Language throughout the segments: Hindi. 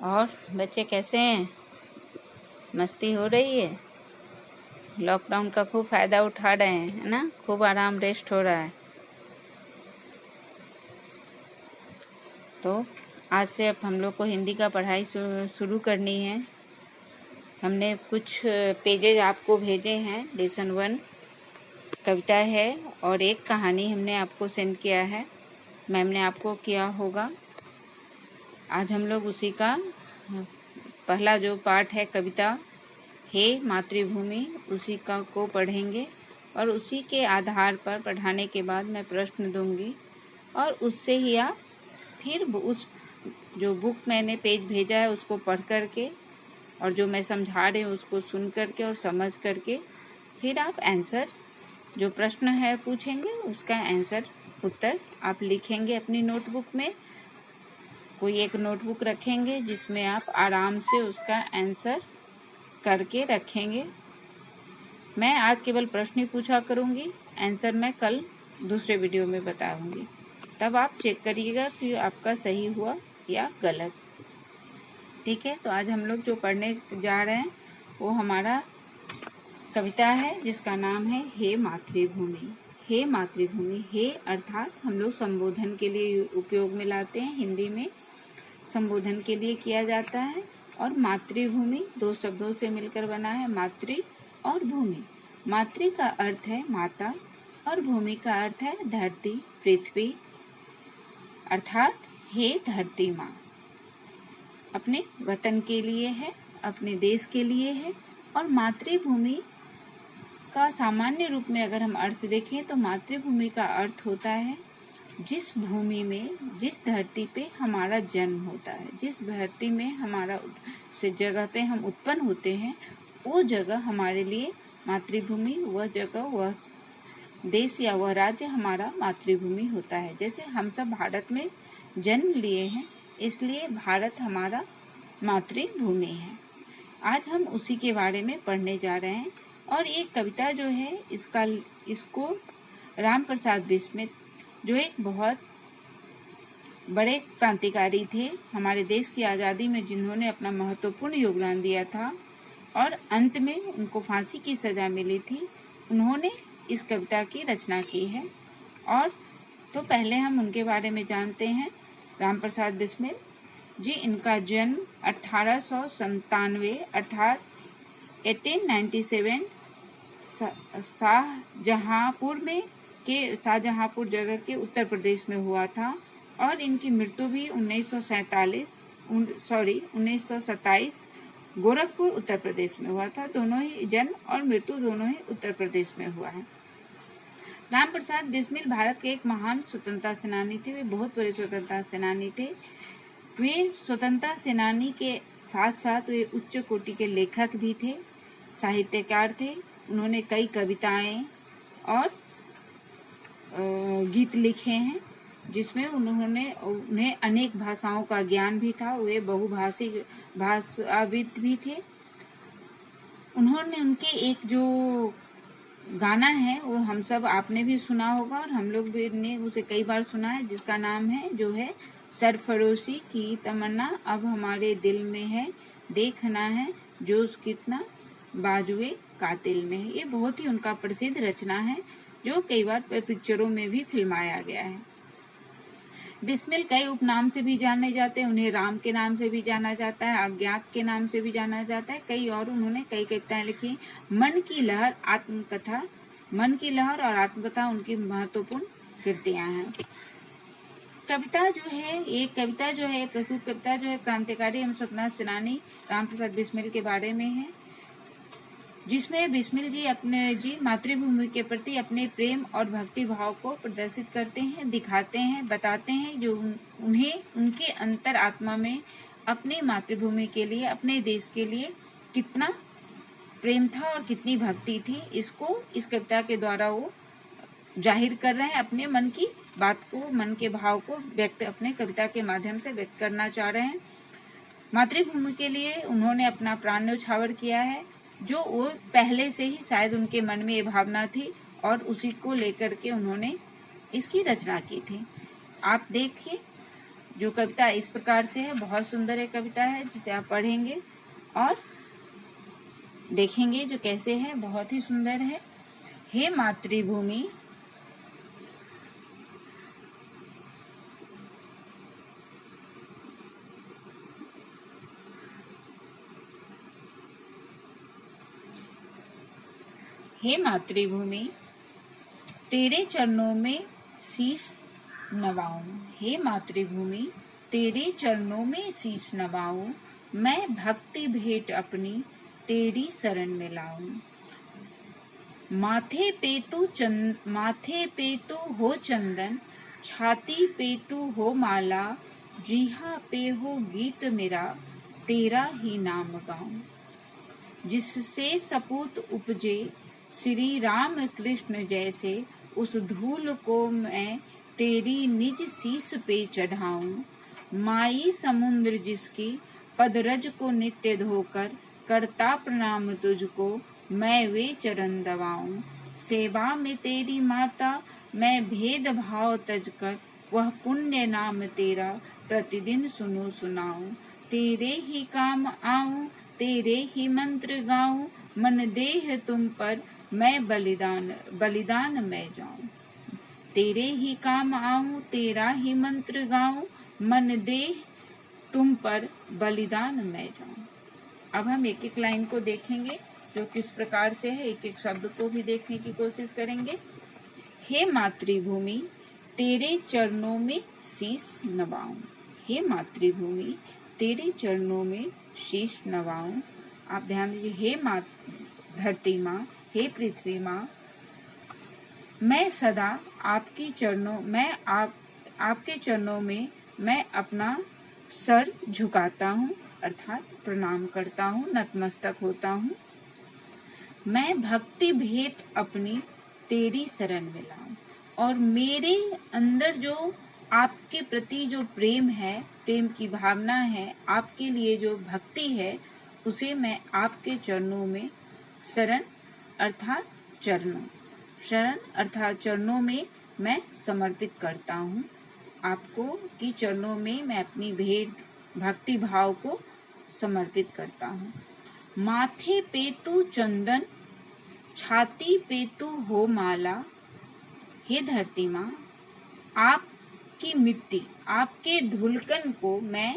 और बच्चे कैसे हैं? मस्ती हो रही है? लॉकडाउन का खूब फ़ायदा उठा रहे हैं, है ना? खूब आराम रेस्ट हो रहा है। तो आज से अब हम लोग को हिंदी का पढ़ाई शुरू करनी है। हमने कुछ पेजेज आपको भेजे हैं। लेसन 1 कविता है और एक कहानी हमने आपको सेंड किया है। मैम ने आपको किया होगा। आज हम लोग उसी का पहला जो पार्ट है कविता हे मातृभूमि, उसी का को पढ़ेंगे और उसी के आधार पर पढ़ाने के बाद मैं प्रश्न दूंगी और उससे ही आप फिर उस जो बुक मैंने पेज भेजा है उसको पढ़ करके और जो मैं समझा रही हूँ उसको सुन करके और समझ करके फिर आप आंसर जो प्रश्न है पूछेंगे, उसका आंसर उत्तर आप लिखेंगे अपनी नोटबुक में। कोई एक नोटबुक रखेंगे जिसमें आप आराम से उसका आंसर करके रखेंगे। मैं आज केवल प्रश्न ही पूछा करूँगी, आंसर मैं कल दूसरे वीडियो में बताऊँगी। तब आप चेक करिएगा कि आपका सही हुआ या गलत। ठीक है, तो आज हम लोग जो पढ़ने जा रहे हैं वो हमारा कविता है जिसका नाम है हे मातृभूमि। हे मातृभूमि, हे अर्थात हम लोग संबोधन के लिए उपयोग में लाते हैं। हिंदी में संबोधन के लिए किया जाता है। और मातृभूमि दो शब्दों से मिलकर बना है, मातृ और भूमि। मातृ का अर्थ है माता और भूमि का अर्थ है धरती, पृथ्वी, अर्थात हे धरती माँ। अपने वतन के लिए है, अपने देश के लिए है। और मातृभूमि का सामान्य रूप में अगर हम अर्थ देखें तो मातृभूमि का अर्थ होता है जिस भूमि में, जिस धरती पे हमारा जन्म होता है, जिस धरती में हमारा से जगह पे हम उत्पन्न होते हैं, वो जगह हमारे लिए मातृभूमि, वह जगह, वह देश या वह राज्य हमारा मातृभूमि होता है। जैसे हम सब भारत में जन्म लिए हैं, इसलिए भारत हमारा मातृभूमि है। आज हम उसी के बारे में पढ़ने जा रहे हैं। और ये कविता जो है इसको राम प्रसाद बिस्मिल जो एक बहुत बड़े क्रांतिकारी थे हमारे देश की आज़ादी में, जिन्होंने अपना महत्वपूर्ण योगदान दिया था और अंत में उनको फांसी की सज़ा मिली थी, उन्होंने इस कविता की रचना की है। और तो पहले हम उनके बारे में जानते हैं। राम प्रसाद बिस्मिल जी, इनका जन्म 1897 अर्थात 1897 शाहजहांपुर जगह के उत्तर प्रदेश में हुआ था। और इनकी मृत्यु भी 1927 गोरखपुर उत्तर प्रदेश में हुआ था। दोनों ही जन्म और मृत्यु दोनों ही उत्तर प्रदेश में हुआ है। राम प्रसाद बिस्मिल भारत के एक महान स्वतंत्रता सेनानी थे। वे बहुत बड़े स्वतंत्रता सेनानी थे। वे स्वतंत्रता सेनानी के साथ साथ वे उच्च कोटि के लेखक भी थे, साहित्यकार थे। उन्होंने कई कविताएं और गीत लिखे हैं जिसमें उन्हें अनेक भाषाओं का ज्ञान भी था। वे बहुभाषी भाषाविद भी थे। उनके एक जो गाना है वो हम सब आपने भी सुना होगा और हम लोग भी ने उसे कई बार सुना है, जिसका नाम है जो है सरफरोशी की तमन्ना अब हमारे दिल में है, देखना है जोश कितना बाजुए कातिल में है। ये बहुत ही उनका प्रसिद्ध रचना है जो कई बार पिक्चरों में भी फिल्माया गया है। बिस्मिल कई उपनाम से भी जाने जाते हैं। उन्हें राम के नाम से भी जाना जाता है, अज्ञात के नाम से भी जाना जाता है। उन्होंने कई कविताएं लिखी। मन की लहर और आत्मकथा उनकी महत्वपूर्ण कृतियां हैं। कविता जो है प्रस्तुत कविता जो है क्रांतिकारी एवं स्वतंत्रता सेनानी राम प्रसाद बिस्मिल के बारे में है, जिसमें बिस्मिल जी मातृभूमि के प्रति अपने प्रेम और भक्ति भाव को प्रदर्शित करते हैं, दिखाते हैं, बताते हैं जो उन्हें उनके अंतर आत्मा में अपनी मातृभूमि के लिए, अपने देश के लिए कितना प्रेम था और कितनी भक्ति थी। इसको इस कविता के द्वारा वो जाहिर कर रहे हैं। अपने मन की बात को, मन के भाव को अपने कविता के माध्यम से व्यक्त करना चाह रहे हैं। मातृभूमि के लिए उन्होंने अपना प्राण न्यौछावर किया है, जो वो पहले से ही शायद उनके मन में ये भावना थी और उसी को लेकर के उन्होंने इसकी रचना की थी। आप देखिए, जो कविता इस प्रकार से है, बहुत सुंदर है कविता है, जिसे आप पढ़ेंगे और देखेंगे जो कैसे है, बहुत ही सुंदर है। हे मातृभूमि, हे मातृभूमि, तेरे चरणों में शीश नवाऊं। हे मातृभूमि, तेरे चरणों में शीश नवाऊं, मैं भक्ति भेंट अपनी तेरी शरण में लाऊं। माथे पे तू हो चंदन, छाती पे तू हो माला, जिहा पे हो गीत मेरा, तेरा ही नाम गाऊं। जिससे सपूत उपजे श्री राम कृष्ण जैसे, उस धूल को मैं तेरी निज शीस पे चढ़ाऊं। माई समुद्र जिसकी पदरज को नित्य धोकर, करता प्रणाम तुझको मैं वे चरण दबाऊं। सेवा में तेरी माता मैं भेद भाव तज कर, वह पुण्य नाम तेरा प्रतिदिन सुनूं सुनाऊं। तेरे ही काम आऊं, तेरे ही मंत्र गाऊं, मन देह तुम पर मैं बलिदान मैं जाऊं। तेरे ही काम आऊं, तेरा ही मंत्र गाऊं, मन देह तुम पर बलिदान मैं जाऊं। अब हम एक एक लाइन को देखेंगे जो किस प्रकार से है, एक एक शब्द को भी देखने की कोशिश करेंगे। हे मातृभूमि, तेरे चरणों में शीश नवाऊं। हे मातृभूमि, तेरे चरणों में शीश नवाऊं। आप ध्यान दीजिए, हे धरती माँ, हे पृथ्वी माँ, मैं सदा आपके चरणों में मैं अपना सर झुकाता हूँ, अर्थात प्रणाम करता हूँ, नतमस्तक होता हूँ। मैं भक्ति भेंट अपनी तेरी शरण में लाऊं, और मेरे अंदर जो आपके प्रति जो प्रेम है, प्रेम की भावना है, आपके लिए जो भक्ति है, उसे मैं आपके चरणों में शरण अर्थात चरणों में मैं समर्पित करता हूँ। आपको की चरणों में मैं अपनी भक्ति भाव को समर्पित करता हूँ। माथे पे तू चंदन, छाती पे तू हो माला। हे धरती माँ, आपकी मिट्टी, आपके धुलकन को मैं,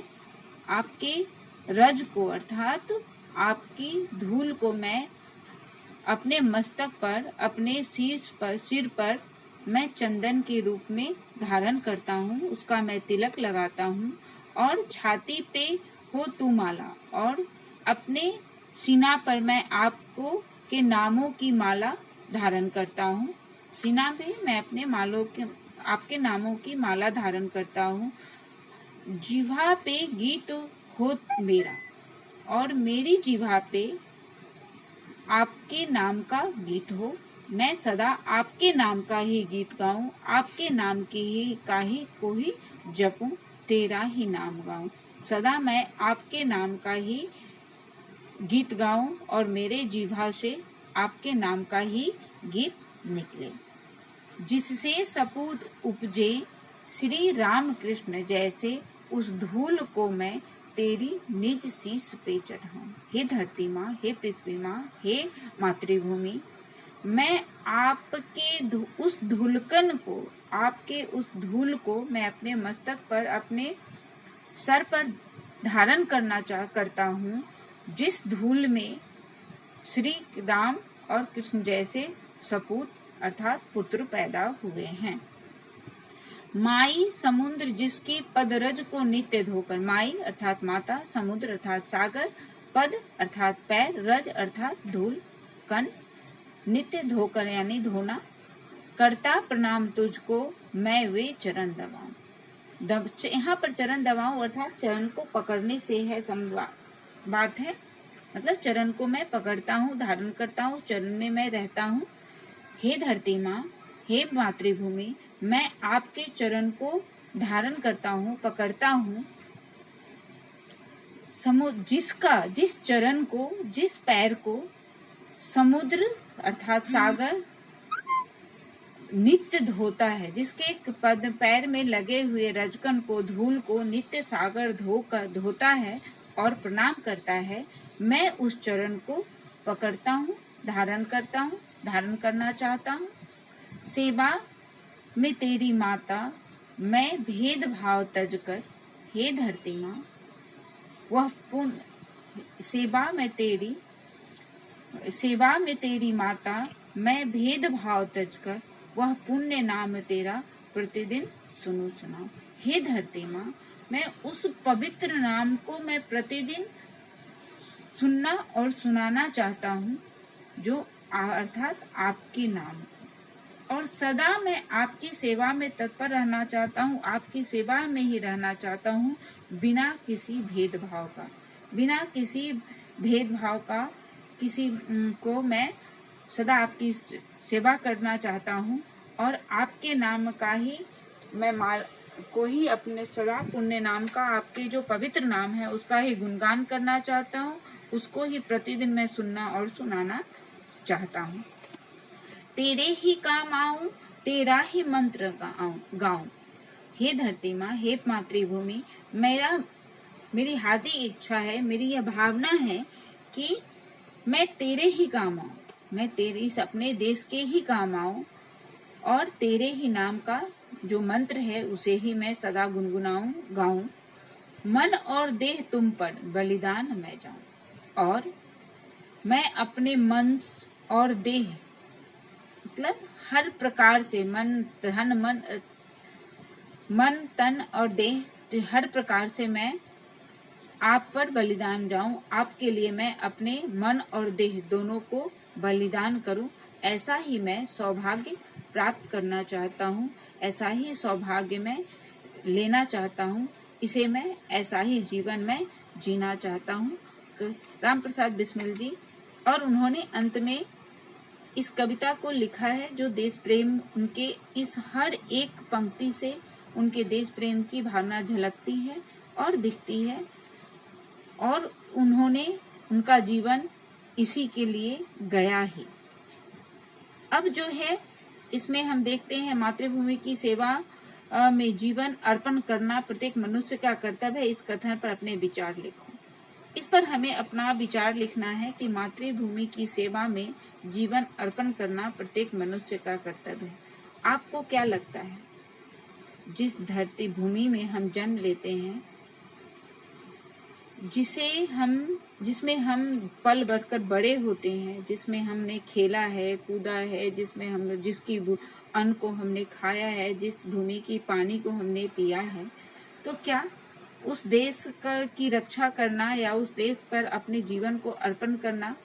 आपके रज को अर्थात आपकी धूल को मैं अपने मस्तक पर, अपने सिर पर मैं चंदन के रूप में धारण करता हूँ, उसका मैं तिलक लगाता हूँ। और छाती पे हो तू माला, और अपने सीना पर मैं आपको के नामों की माला धारण करता हूँ। सीना पे मैं अपने आपके नामों की माला धारण करता हूँ। जिह्वा पे गीत हो मेरा, और मेरी जिह्वा पे आपके नाम का गीत हो। मैं सदा आपके नाम का ही गीत गाऊं, आपके नाम का ही को ही जपूं, तेरा ही नाम गाऊं। सदा मैं आपके नाम का ही गीत गाऊं और मेरे जिह्वा से आपके नाम का ही गीत निकले। जिससे सपूत उपजे श्री राम कृष्ण जैसे, उस धूल को मैं तेरी निज शीश पे चढ़ाऊं। हे धरती माँ, हे पृथ्वी माँ, हे मातृभूमि, मैं आपके उस धूल को मैं अपने मस्तक पर, अपने सर पर धारण करता हूँ, जिस धूल में श्री राम और कृष्ण जैसे सपूत अर्थात पुत्र पैदा हुए हैं। माई समुद्र जिसकी पदरज को नित्य धोकर, माई अर्थात माता, समुद्र अर्थात सागर, पद अर्थात पैर, रज अर्थात धूल कण, नित्य धोकर यानी धोना, करता प्रणाम तुझको मैं वे चरण दबाऊं। यहाँ पर चरण दबाऊं अर्थात चरण को पकड़ने से है बात है, मतलब चरण को मैं पकड़ता हूँ, धारण करता हूँ, चरण में मैं रहता हूँ। हे धरती माँ, हे मातृभूमि, मैं आपके चरण को धारण करता हूँ, पकड़ता हूँ। जिस चरण को, जिस पैर को समुद्र अर्थात सागर, नित्य धोता है, जिसके पद पैर में लगे हुए रजकन को, धूल को नित्य सागर धोता है और प्रणाम करता है, मैं उस चरण को पकड़ता हूँ, धारण करता हूँ, धारण करना चाहता हूँ। सेवा में तेरी माता मैं भेद भाव तज कर, हे धरती माँ वह पुण्य, सेवा में तेरी माता मैं भेद भाव तज कर, वह पुण्य नाम तेरा प्रतिदिन सुनूं सुनाऊं। हे धरती माँ, मैं उस पवित्र नाम को मैं प्रतिदिन सुनना और सुनाना चाहता हूँ, जो अर्थात आपके नाम, और सदा मैं आपकी सेवा में तत्पर रहना चाहता हूँ, आपकी सेवा में ही रहना चाहता हूँ, बिना किसी भेदभाव का, बिना किसी भेदभाव का, किसी को मैं सदा आपकी सेवा करना चाहता हूँ, और आपके नाम का ही मैं को ही अपने सदा पुण्य नाम का, आपके जो पवित्र नाम है उसका ही गुणगान करना चाहता हूँ, उसको ही प्रतिदिन मैं सुनना और सुनाना चाहता हूँ। तेरे ही काम आऊं, तेरा ही मंत्र गाऊं। हे धरती माँ, हे मातृभूमि, मेरी हार्दिक इच्छा है, मेरी यह भावना है कि मैं तेरे ही काम आऊं, मैं तेरे इस अपने देश के ही काम आऊं, और तेरे ही नाम का जो मंत्र है उसे ही मैं सदा गुनगुनाऊं, गाऊं। मन और देह तुम पर बलिदान मैं जाऊं, और मैं अपने मन और देह, मतलब हर प्रकार से मन तन और देह, तो हर प्रकार से मैं आप पर बलिदान जाऊं, आपके लिए मैं अपने मन और देह दोनों को बलिदान करूं। ऐसा ही मैं सौभाग्य प्राप्त करना चाहता हूं, ऐसा ही सौभाग्य मैं लेना चाहता हूं, इसे मैं ऐसा ही जीवन में जीना चाहता हूं। राम प्रसाद बिस्मिल जी, और उन्होंने अंत में इस कविता को लिखा है, जो देश प्रेम, उनके इस हर एक पंक्ति से उनके देश प्रेम की भावना झलकती है और दिखती है, और उनका जीवन इसी के लिए गया ही। अब जो है इसमें हम देखते हैं, मातृभूमि की सेवा में जीवन अर्पण करना प्रत्येक मनुष्य का कर्तव्य है। इस कथन पर अपने विचार लिखो। इस पर हमें अपना विचार लिखना है कि मातृभूमि की सेवा में जीवन अर्पण करना प्रत्येक मनुष्य का कर्तव्य है। आपको क्या लगता है, जिस धरती भूमि में हम जन्म लेते हैं, जिसमें हम पल बढ़कर बड़े होते हैं, जिसमें हमने खेला है, कूदा है, जिसकी अन्न को हमने खाया है, जिस भूमि की पानी को हमने पिया है, तो क्या उस देश की रक्षा करना या उस देश पर अपने जीवन को अर्पण करना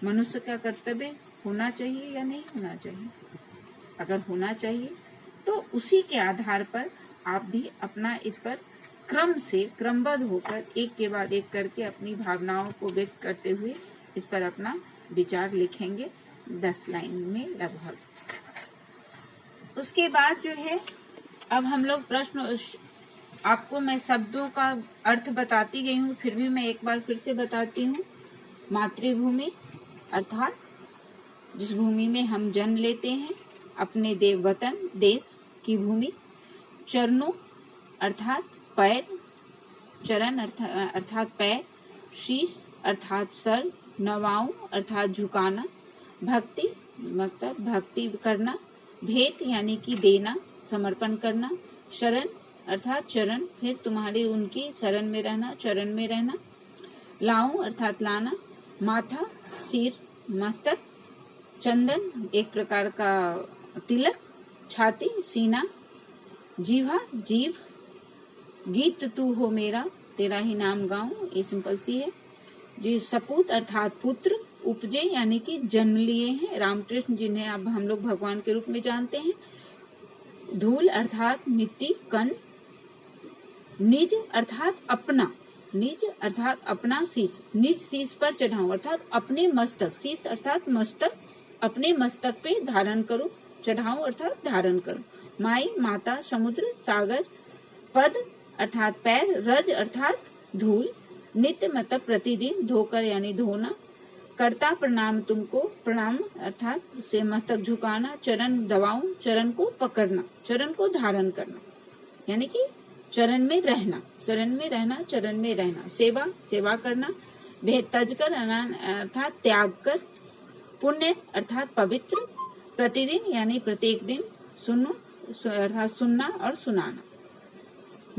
मनुष्य का कर्तव्य होना चाहिए या नहीं होना चाहिए? अगर होना चाहिए तो उसी के आधार पर आप भी अपना इस पर क्रमबद्ध होकर एक के बाद एक करके अपनी भावनाओं को व्यक्त करते हुए इस पर अपना विचार लिखेंगे 10 लाइन में लगभग। उसके बाद जो है, अब हम लोग प्रश्न, आपको मैं शब्दों का अर्थ बताती गई हूँ, फिर भी मैं एक बार फिर से बताती हूँ। मातृभूमि अर्थात जिस भूमि में हम जन्म लेते हैं, अपने वतन देश की भूमि। चरणों अर्थात पैर, चरण अर्थात पैर। शीश अर्थात सर। नवाऊं अर्थात झुकाना। भक्ति मतलब भक्ति करना। भेंट यानी कि देना, समर्पण करना। शरण अर्थात चरण, फिर तुम्हारी उनकी शरण में रहना, चरण में रहना। लाऊं अर्थात लाना। माथा सिर, मस्तक। चंदन एक प्रकार का तिलक। छाती सीना। जीवा जीव। गीत तू हो मेरा, तेरा ही नाम गाऊं, ये सिंपल सी है। जी सपूत अर्थात पुत्र। उपजे यानी कि जन्म लिए हैं, रामकृष्ण जिन्हें अब हम लोग भगवान के रूप में जानते हैं। धूल अर्थात मिट्टी, कण। निज अर्थात अपना, निज अर्थात अपना शीश, निज शीश पर चढ़ाऊं अर्थात अपने मस्तक, शीश अर्थात मस्तक, अपने मस्तक पे धारण करूं, चढ़ाऊं अर्थात धारण करूं। माई माता, समुद्र सागर। पद अर्थात पैर। रज अर्थात धूल। नित्य मतलब प्रतिदिन, धोकर यानी धोना। करता प्रणाम तुमको, प्रणाम अर्थात से मस्तक झुकाना, चरण दबाऊं, चरण को पकड़ना, चरण को धारण करना, यानी कि चरण में रहना, शरण में रहना, चरण में रहना। सेवा, सेवा करना। भेद तज कर अर्थात त्याग कर। पुण्य अर्थात पवित्र। प्रतिदिन यानी प्रत्येक दिन। सुनो अर्थात सुनना और सुनाना।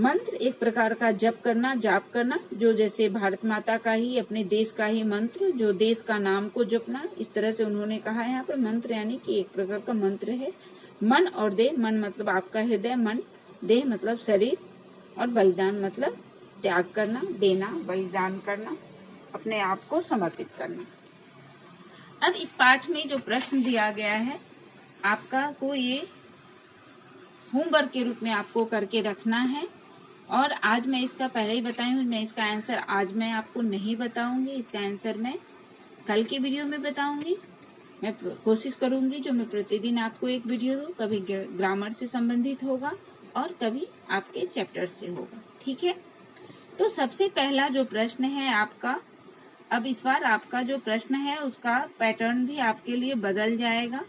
मंत्र एक प्रकार का जप करना, जाप करना, जो जैसे भारत माता का ही, अपने देश का ही मंत्र, जो देश का नाम को जपना, इस तरह से उन्होंने कहा है यहाँ पर। मंत्र यानी कि एक प्रकार का मंत्र है। मन और देह, मन मतलब आपका हृदय, मन, देह मतलब शरीर, और बलिदान मतलब त्याग करना, देना, बलिदान करना, अपने आप को समर्पित करना। अब इस पाठ में जो प्रश्न दिया गया है आपका को ये होमवर्क के रूप में आपको करके रखना है। और आज मैं इसका पहले ही बताई हूँ, मैं इसका आंसर आज मैं आपको नहीं बताऊंगी, इसका आंसर मैं कल की वीडियो में बताऊंगी। मैं कोशिश करूंगी जो मैं प्रतिदिन आपको एक वीडियो दूं, कभी ग्रामर से संबंधित होगा और कभी आपके चैप्टर से होगा, ठीक है। तो सबसे पहला जो प्रश्न है आपका, अब इस बार आपका जो प्रश्न है उसका पैटर्न भी आपके लिए बदल जाएगा,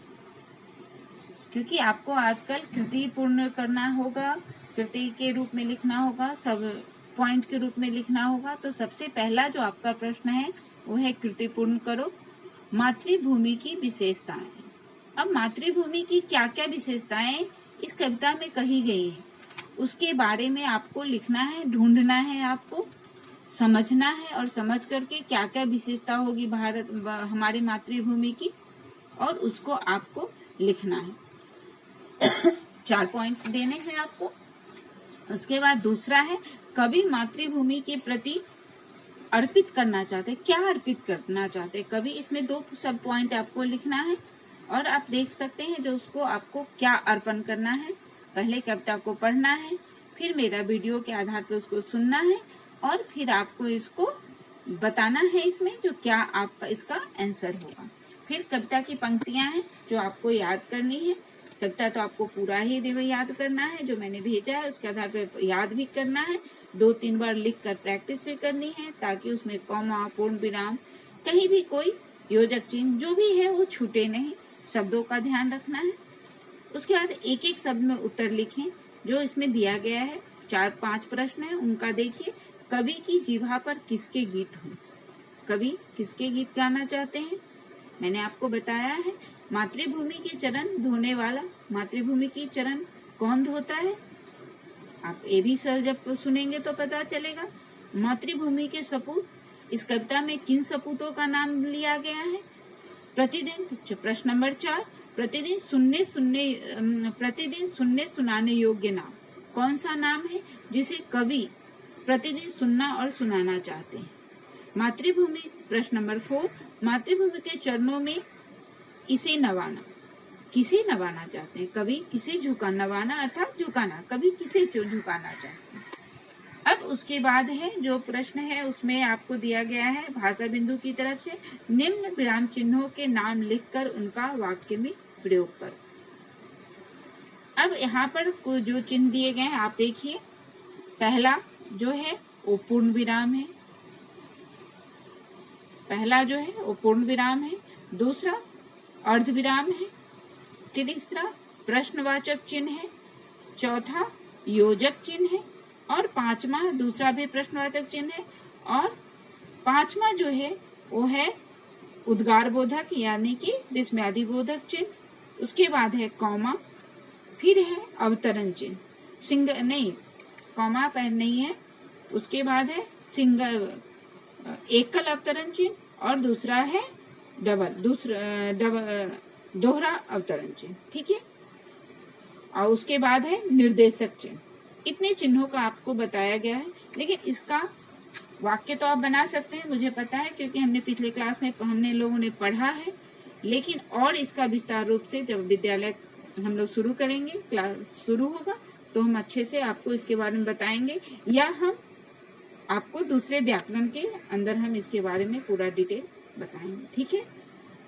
क्योंकि आपको आजकल कृति पूर्ण करना होगा, कृति के रूप में लिखना होगा, सब पॉइंट के रूप में लिखना होगा। तो सबसे पहला जो आपका प्रश्न है वो है कृति पूर्ण करो। मातृभूमि की विशेषताएं। अब मातृभूमि की क्या क्या विशेषताएं इस कविता में कही गई है उसके बारे में आपको लिखना है, ढूंढना है, आपको समझना है, और समझ करके क्या क्या विशेषता होगी भारत हमारी मातृभूमि की, और उसको आपको लिखना है। 4 पॉइंट देने हैं आपको। उसके बाद दूसरा है कवि मातृभूमि के प्रति अर्पित करना चाहते, क्या अर्पित करना चाहते कवि, इसमें 2 सब पॉइंट आपको लिखना है। और आप देख सकते हैं जो उसको आपको क्या अर्पण करना है। पहले कविता को पढ़ना है, फिर मेरा वीडियो के आधार पर उसको सुनना है, और फिर आपको इसको बताना है इसमें जो क्या आपका इसका आंसर होगा। फिर कविता की पंक्तियां हैं जो आपको याद करनी है। कविता तो आपको पूरा ही याद करना है, जो मैंने भेजा है उसके आधार पर याद भी करना है, 2-3 बार लिख कर प्रैक्टिस भी करनी है, ताकि उसमें कॉमा, पूर्ण विराम, कहीं भी कोई योजक चिन्ह जो भी है वो छूटे नहीं, शब्दों का ध्यान रखना है। उसके बाद एक एक शब्द में उत्तर लिखें जो इसमें दिया गया है। 4-5 प्रश्न है, उनका देखिए। कवि की जिह्वा पर किसके गीत हों, कवि किसके गीत गाना चाहते हैं, मैंने आपको बताया है। मातृभूमि के चरण धोने वाला, मातृभूमि की चरण कौन धोता है, आप ये भी सर जब सुनेंगे तो पता चलेगा। मातृभूमि के सपूत, इस कविता में किन सपूतों का नाम लिया गया है। प्रतिदिन, प्रश्न नंबर 4, प्रतिदिन सुनने सुनाने योग्य नाम, कौन सा नाम है जिसे कवि प्रतिदिन सुनना और सुनाना चाहते हैं। मातृभूमि, प्रश्न नंबर 4, मातृभूमि के चरणों में इसे नवाना, किसे नवाना चाहते हैं, कवि किसे नवाना अर्थात झुकाना, कवि किसे झुकाना चाहते हैं। अब उसके बाद है जो प्रश्न है उसमें आपको दिया गया है भाषा बिंदु की तरफ से, निम्न विराम चिन्हों के नाम लिखकर उनका वाक्य में प्रयोग करो। अब यहाँ पर जो चिन्ह दिए गए हैं आप देखिए। पहला जो है वो पूर्ण विराम है, पहला जो है वो पूर्ण विराम है, दूसरा अर्ध विराम है, तीसरा प्रश्नवाचक चिन्ह है, चौथा योजक चिन्ह है, और 5वां दूसरा भी प्रश्नवाचक चिन्ह है, और 5वां जो है वो है उद्गार बोधक यानी कि विस्मयादि बोधक चिन्ह। उसके बाद है कॉमा, फिर है अवतरण चिन्ह, सिंगल नहीं, कॉमा पर नहीं है। उसके बाद है सिंगल एकल अवतरण चिन्ह, और दूसरा है दोहरा अवतरण चिन्ह, ठीक है। और उसके बाद है निर्देशक चिन्ह। इतने चिन्हों का आपको बताया गया है, लेकिन इसका वाक्य तो आप बना सकते हैं, मुझे पता है क्योंकि हमने पिछले क्लास में हमने लोगों ने पढ़ा है। लेकिन और इसका विस्तार रूप से जब विद्यालय हम लोग शुरू करेंगे, क्लास शुरू होगा, तो हम अच्छे से आपको इसके बारे में बताएंगे, या हम आपको दूसरे व्याकरण के अंदर हम इसके बारे में पूरा डिटेल बताएंगे, ठीक है।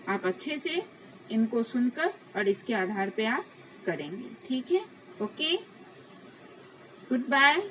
आप अच्छे से इनको सुनकर और इसके आधार पे आप करेंगे, ठीक है। Okay, good bye.